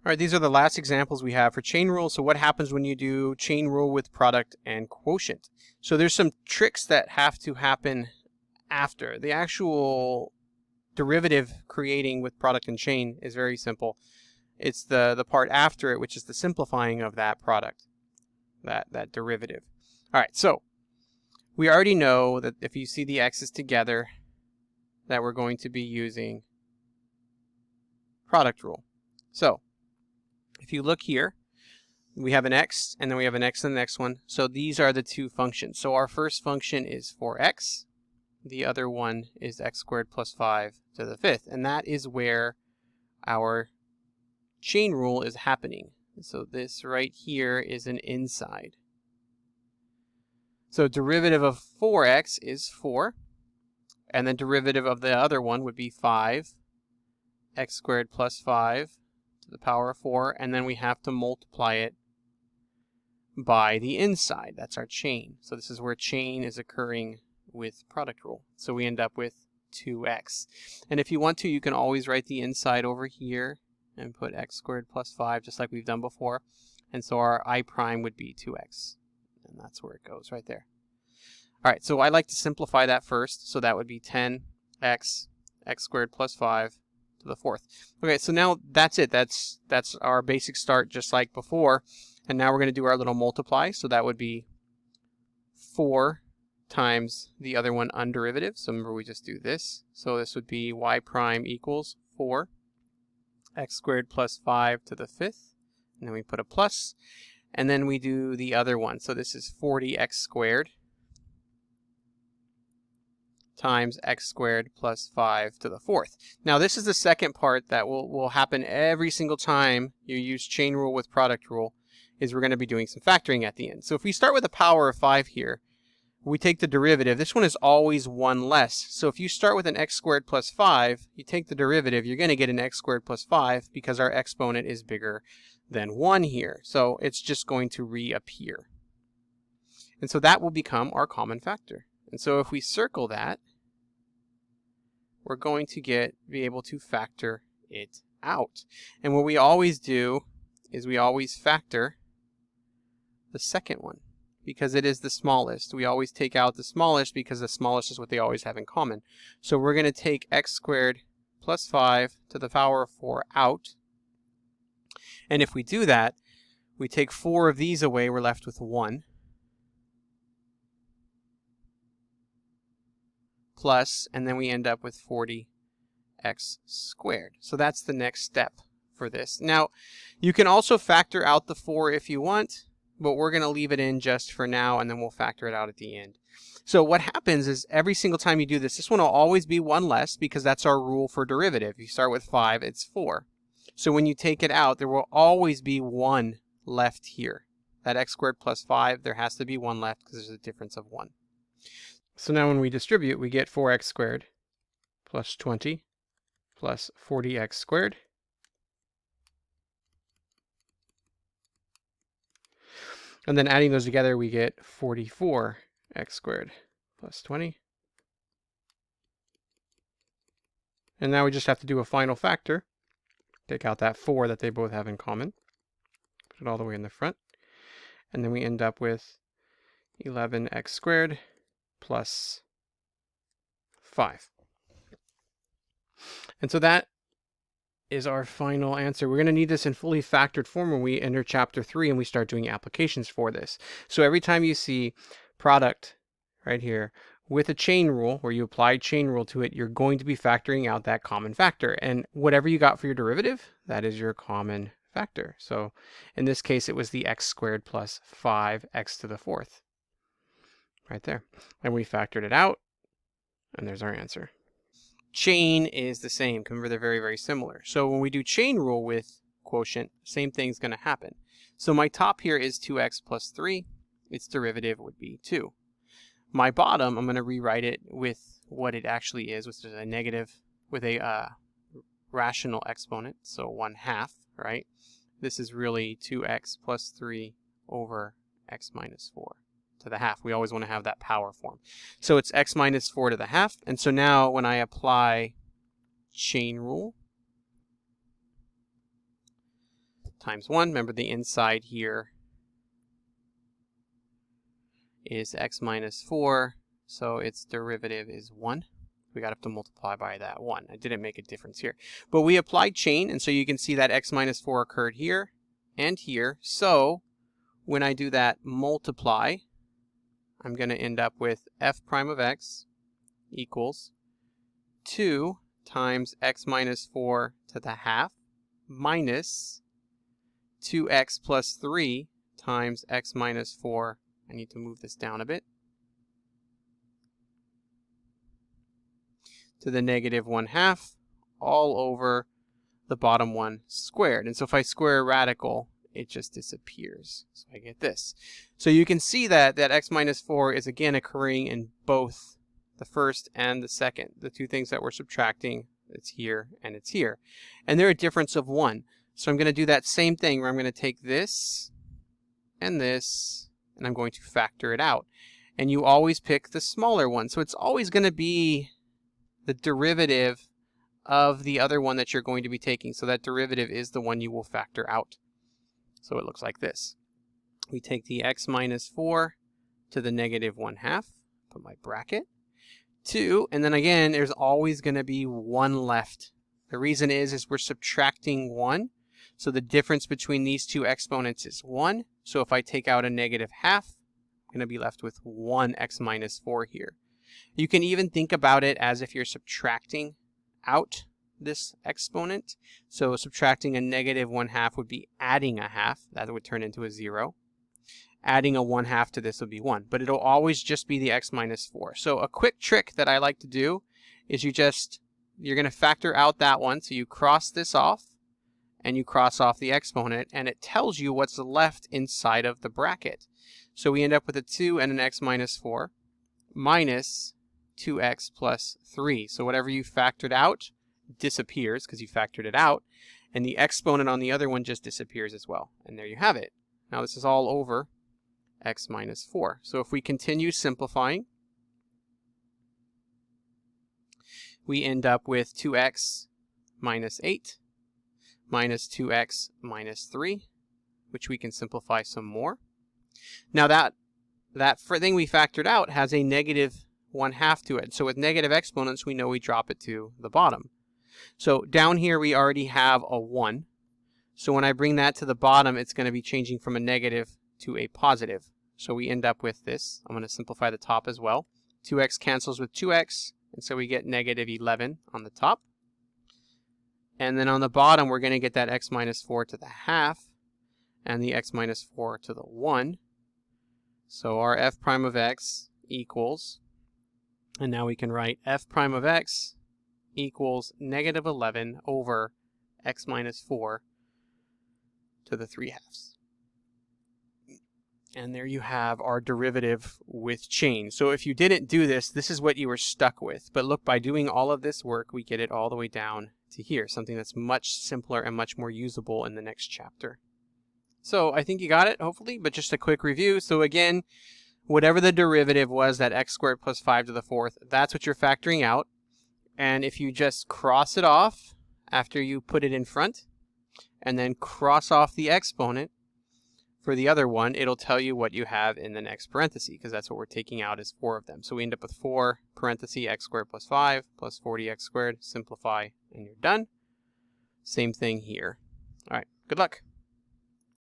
All right, these are the last examples we have for chain rule. So what happens when you do chain rule with product and quotient? So there's some tricks that have to happen after. The actual derivative creating with product and chain is very simple. It's the part after it, which is the simplifying of that product, that derivative. All right, so we already know that if you see the x's together, that we're going to be using product rule. So if you look here, we have an x, and then we have an x in the next one. So these are the two functions. So our first function is 4x. The other one is x squared plus 5 to the fifth. And that is where our chain rule is happening. So this right here is an inside. So derivative of 4x is 4. And then derivative of the other one would be 5. X squared plus 5 to the power of 4. And then we have to multiply it by the inside. That's our chain. So this is where chain is occurring with product rule. So we end up with 2x. And if you want to, you can always write the inside over here and put x squared plus 5, just like we've done before. And so our I prime would be 2x. And that's where it goes right there. All right, so I like to simplify that first. So that would be 10x, x squared plus 5 to the fourth. Okay, so now that's it. That's our basic start, just like before. And now we're going to do our little multiply. So that would be 4 times the other one underivative. So remember, we just do this. So this would be y prime equals 4 x squared plus 5 to the fifth. And then we put a plus. And then we do the other one. So this is 40x squared times x squared plus 5 to the fourth. Now this is the second part that will happen every single time you use chain rule with product rule, is we're going to be doing some factoring at the end. So if we start with a power of 5 here, we take the derivative. This one is always 1 less. So if you start with an x squared plus 5, you take the derivative, you're going to get an x squared plus 5 because our exponent is bigger than 1 here. So it's just going to reappear. And so that will become our common factor. And so if we circle that, we're going to be able to factor it out. And what we always do is we always factor the second one, because it is the smallest. We always take out the smallest because the smallest is what they always have in common. So we're going to take x squared plus 5 to the power of 4 out. And if we do that, we take 4 of these away, we're left with 1. Plus, and then we end up with 40x squared. So that's the next step for this. Now, you can also factor out the 4 if you want, but we're going to leave it in just for now, and then we'll factor it out at the end. So what happens is every single time you do this, this one will always be 1 less, because that's our rule for derivative. You start with 5, it's 4. So when you take it out, there will always be 1 left here. That x squared plus 5, there has to be 1 left because there's a difference of 1. So now when we distribute, we get 4x squared plus 20 plus 40x squared. And then adding those together, we get 44x squared plus 20. And now we just have to do a final factor. Take out that 4 that they both have in common. Put it all the way in the front. And then we end up with 11x squared plus 5. And so that is our final answer. We're going to need this in fully factored form when we enter chapter 3 and we start doing applications for this. So every time you see product right here with a chain rule, where you apply chain rule to it, you're going to be factoring out that common factor. And whatever you got for your derivative, that is your common factor. So in this case, it was the x squared plus 5x to the fourth. Right there. And we factored it out, and there's our answer. Chain is the same. Remember, they're very, very similar. So when we do chain rule with quotient, same thing's going to happen. So my top here is 2x plus 3. Its derivative would be 2. My bottom, I'm going to rewrite it with what it actually is, which is a negative with a rational exponent, so 1/2, right? This is really 2x plus 3 over x minus 4. To the half. We always want to have that power form. So it's x minus 4 to the half. And so now when I apply chain rule, times 1. Remember, the inside here is x minus 4, so its derivative is 1. We got to have to multiply by that 1. I didn't make a difference here. But we applied chain, and so you can see that x minus 4 occurred here and here. So when I do that multiply, I'm going to end up with f prime of x equals 2 times x minus 4 to the half minus 2x plus 3 times x minus 4. I need to move this down a bit, to the negative 1/2 all over the bottom one squared. And so if I square a radical, it just disappears. So I get this. So you can see that x minus 4 is again occurring in both the first and the second. The two things that we're subtracting, it's here and it's here. And they're a difference of 1. So I'm going to do that same thing where I'm going to take this, and I'm going to factor it out. And you always pick the smaller one. So it's always going to be the derivative of the other one that you're going to be taking. So that derivative is the one you will factor out. So it looks like this. We take the x minus 4 to the negative 1/2, put my bracket, 2, and then again, there's always going to be 1 left. The reason is we're subtracting 1. So the difference between these two exponents is 1. So if I take out a negative 1/2, I'm going to be left with 1 x minus 4 here. You can even think about it as if you're subtracting out this exponent. So subtracting a negative 1/2 would be adding a half. That would turn into a 0. Adding a 1/2 to this would be 1. But it'll always just be the x minus 4. So a quick trick that I like to do is you're going to factor out that one. So you cross this off, and you cross off the exponent, and it tells you what's left inside of the bracket. So we end up with a 2 and an x minus 4 minus 2x plus 3. So whatever you factored out disappears because you factored it out, and the exponent on the other one just disappears as well. And there you have it. Now this is all over x minus 4. So if we continue simplifying, we end up with 2x minus 8 minus 2x minus 3, which we can simplify some more. Now that thing we factored out has a negative 1/2 to it. So with negative exponents, we know we drop it to the bottom. So down here, we already have a 1. So when I bring that to the bottom, it's going to be changing from a negative to a positive. So we end up with this. I'm going to simplify the top as well. 2x cancels with 2x, and so we get negative 11 on the top. And then on the bottom, we're going to get that x minus 4 to the half and the x minus 4 to the 1. So our f prime of x equals, and now we can write f prime of x equals negative 11 over x minus 4 to the 3/2. And there you have our derivative with chain. So if you didn't do this, this is what you were stuck with. But look, by doing all of this work, we get it all the way down to here, something that's much simpler and much more usable in the next chapter. So I think you got it, hopefully, but just a quick review. So again, whatever the derivative was, that x squared plus 5 to the 4th, that's what you're factoring out. And if you just cross it off after you put it in front, and then cross off the exponent for the other one, it'll tell you what you have in the next parenthesis, because that's what we're taking out is 4 of them. So we end up with 4 parenthesis x squared plus 5 plus 40x squared. Simplify, and you're done. Same thing here. All right, good luck.